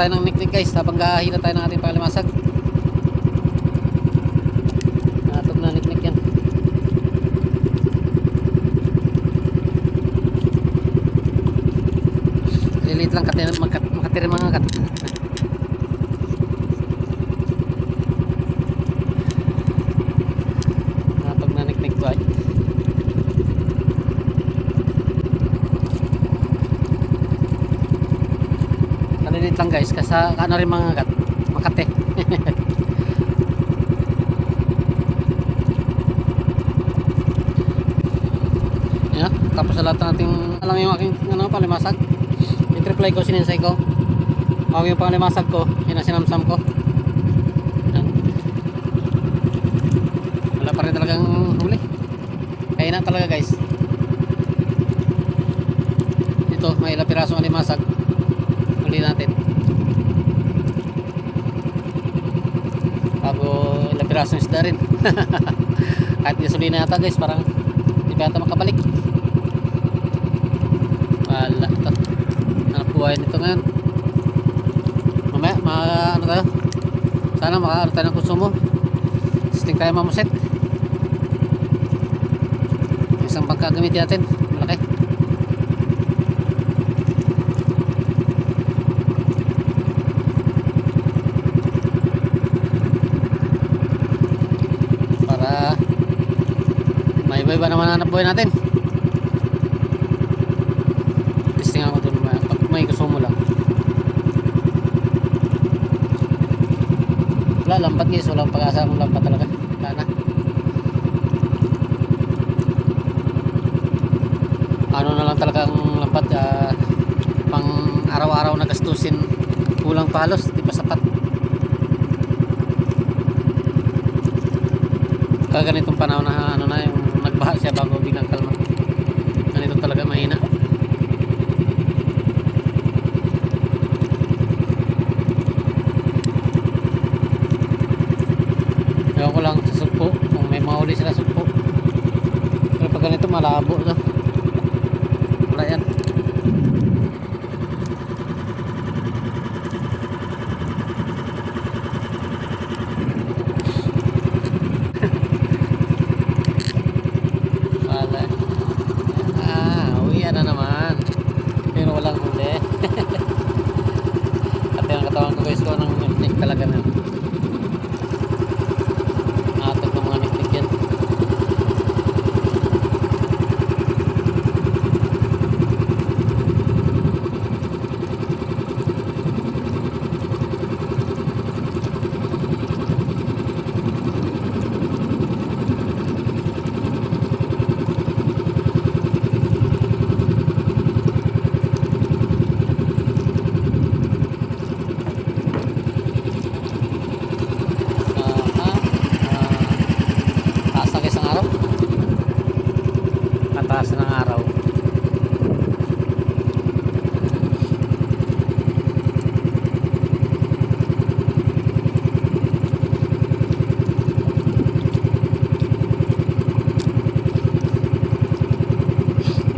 tayo ng niknik guys habang gahila tayo ng ating palimasag. Natog na niknik yan. Lilit lang makatira mga kat. Natog na niknik ko ay. Lilit lang guys kasi ano rin mga kat makate. Yeah, tapos sa lahat nating alam yung aking ano, palimasag. I-reply ko, sininsay ko. Ako yung palimasag ko, sinasinamsam ko. Yan. Wala pa rin talagang huli. Kaya na talaga guys. Dito may ilang pirasong alimasag. Huli natin. Bago ilang pirasong isda rin. Kahit gasuli na yata guys, parang hindi pa yata makabalik. Wala ito. Buhay nito ngayon. Mamaya ano tayo, sana makaano tayo ng konsumo. Testing tayo mamuset. Isang bangka gamitin natin, malaki. Para may iba-iba naman hanap buhay natin. Testing ako dun, may konsumo lang. Wala, lampat guys, walang pag-asa akong lampat talaga. Wala na. Ano na lang talagang lampat, pang araw-araw na gastusin, kulang palos, di pa sapat. Kaganitong panahon na ano na yung nagbaha siya bago biglang kalma. Ganito talaga mahina. Ewan ko lang sa sugpo kung may mahuli sila sugpo. Pero pag ganito malabo to. Wala yan. Wala. Uwian na naman. Pero walang huli. At yung katawan ko guys ko ng niknik talaga na. Taas ng araw.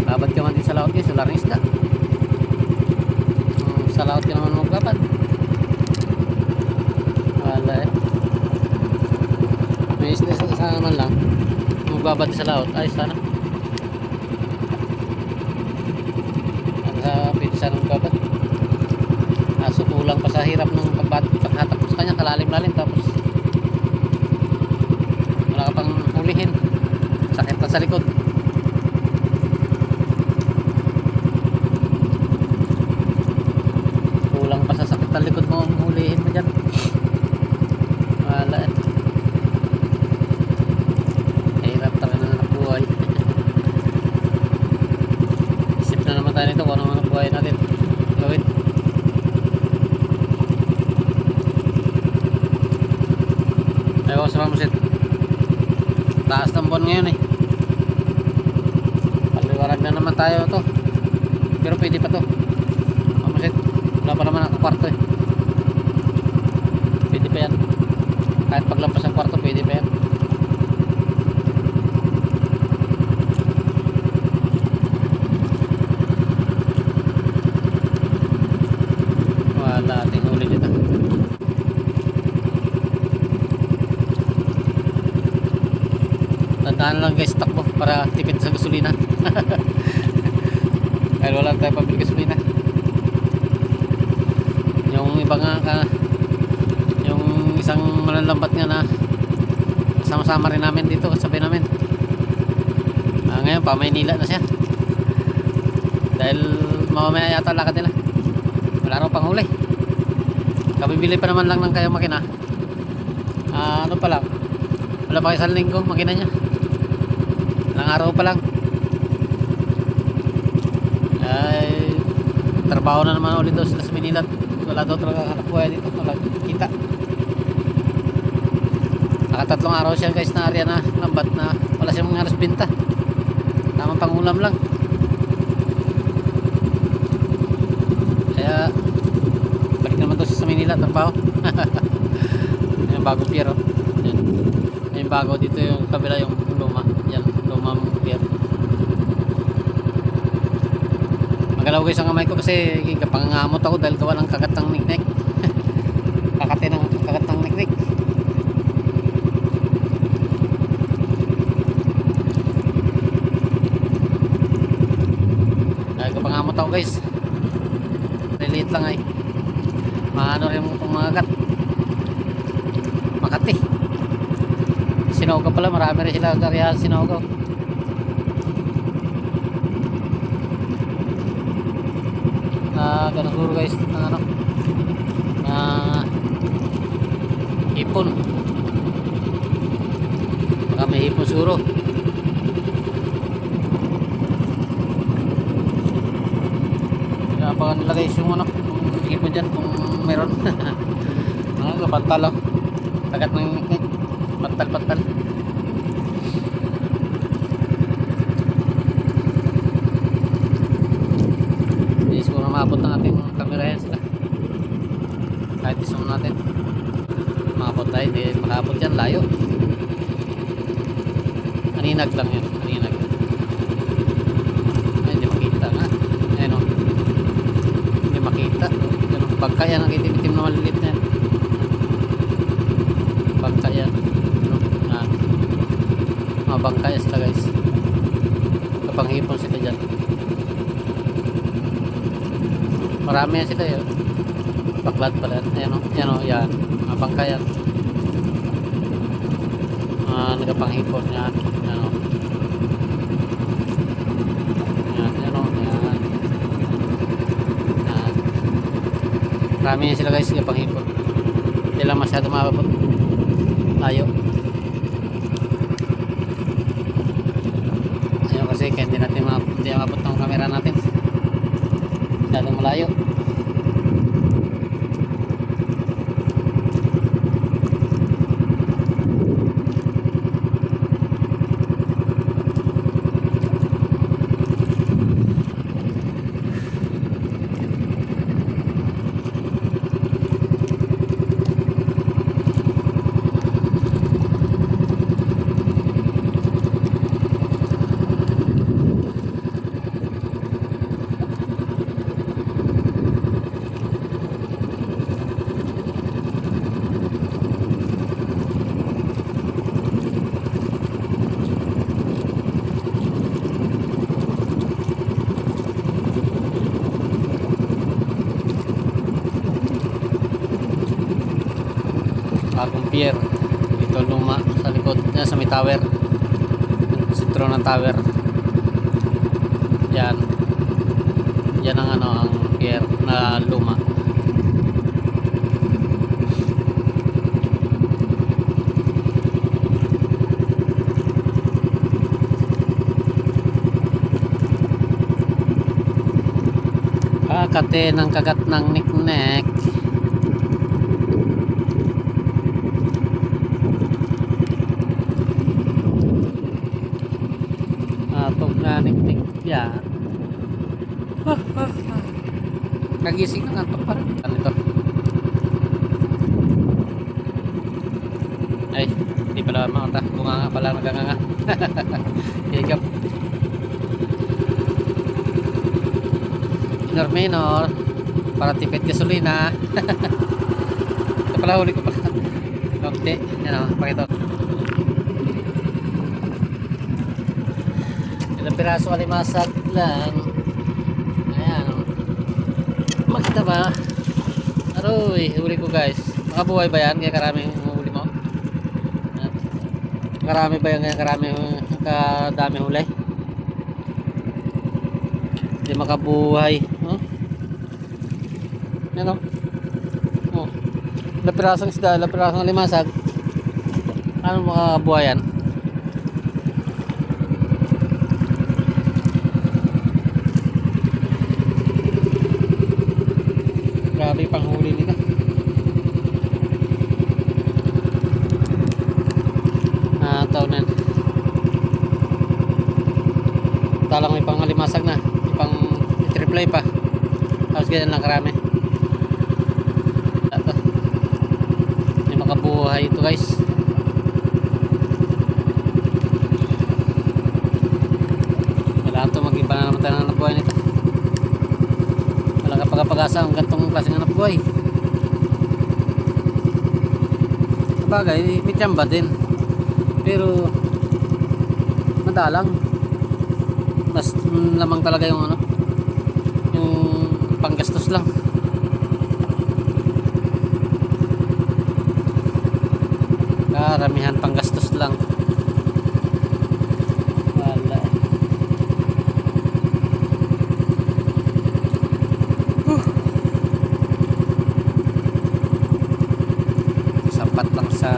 Babad ka man din sa laot guys, wala rin isda. Sa laot ka naman magbabad. Wala eh. May isda sa naman lang magbabad sa laot. Ay sana pwede sana magbabat. So kulang pa sa hirap ng paghatapos kanya, kalalim-lalim tapos wala ka pang hulihin, sakit na sa likod. Kulang pa sa sakit na likod mo ang hulihin mo dyan. Wala eh. Hirap talaga na nabuhay. Isip na naman tayo nito kung ano mga buhay natin gawin. Ayaw sa mamusit. Taas ng buwan ngayon eh. Paliwarag na naman tayo to. Pero pwede pa to mamusit. Wala pa naman ako kwarto eh. Pwede pa yan. Kahit paglampas ng kwarto pwede pa yan. mahal na ating huli dito. Tandaan lang guys, takbo para tipid sa gasolina. Dahil wala tayong pabili gasolina. Yung iba nga yung isang malalambat nga na sama-sama rin namin dito, kasabi namin. Ngayon pa Maynila na siya. Dahil mamamaya yata lakad nila. Wala raw pang huli. Kabibili pa naman lang ng kayong makina. Ano pa lang, wala pa isang linggo makina niya. Ilang araw pa lang ay trabaho na naman ulit daw sila sa Manila. Wala daw talaga hanap buhay dito, wala kita. Nakatatlong araw siya guys na area na lambat na wala siyang halos binta. Tamang pangulam lang. Kaya balik naman to sa Manila trabaho. Yung bago pier, oh. Yan. Yung bago dito, yung kabila yung luma. Yan, luma pier. Magalaw guys ang kamay ko kasi kapangamot ako dahil gawa ng kagat ng niknik. Kakati ng kagat ng niknik. Dahil kapangamot ako guys. Reliit lang ay. Maano rin mo itong mga gat. Makati. Sinogaw pala, marami rin sila karyahan sinogaw. Ganun siguro guys na ano na hipon, baka may hipon siguro. Baka nilagay yung ano yung hipon dyan kung meron. Pantal, oh. Tagat ng pantal. Siguro maabot ng ating camera yan sila. Kahit isong natin maabot tayo, hindi makaabot yan, layo. Aninag lang yan, aninag. Ay, hindi makita nga. Ayun, oh. Hindi makita. Bangka yan, ang itim-itim na malilit na yan. Bangka yan. Bangka yan sila guys. Kapanghipon sila dyan. Marami yan sila yun. Baklat pala. Ayan o. Yan o. Yan. Bangka yan. Nagapanghipon yan. Yan o. Yan. Yan o. Yan. Yan. Marami yan sila guys. Nagapanghipon. Hindi lang masyado mababot. Layo. Ayaw kasi kaya hindi natin mabot ng camera natin. Masyadong malayo. Bagong pier dito luma sa likod niya sa may tower, sentro ng tower. Yan ang ano ang pier na luma. Kate ng kagat ng niknek. Atog na niknik yan. Nagising na nga pa rin. Ano ito? Ay, hindi pala makata. Bunga nga pala, naganganga. Higap. Minor. para tipid gasolina. Ito pala, huli ko pala. Konti. Yan o, pakita ko. Ilang piraso alimasag lang. Ayan o. Makita ba? Aroy, huli ko guys. Makabuhay ba yan? Kaya karaming huli mo? Karami ba yan? Kaya karaming kadami huli? Hindi makabuhay. Oh? Yan o. Oh. Ilang pirasong isda, ilang pirasong alimasag. Ano makabuhay yan? Grabe pang huli nito. Taon na. Talang may pang alimasag na. May pang i-triple pa. Tapos ganyan lang karami. Ito. Hindi makabuhay ito guys. Wala ito. Mag-iba na naman tayo ng nabuhay nito. Wala kapag-pag-asa ang gantong klaseng hanap buhay. Sabagay, may tiyamba din. Pero madalang. Mas lamang talaga yung ano, yung panggastos lang. Karamihan panggastos lang. Wala. Sapat lang sa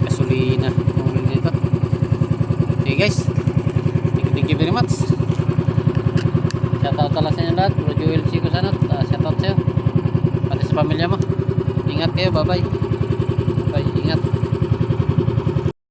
gasolina. Okay guys, thank you very much. Shoutout talaga sa inyo lahat. Bro Joel Chico Sanot, shoutout sa'yo, pati sa pamilya mo. Ingat kayo, bye bye. Bye, ingat.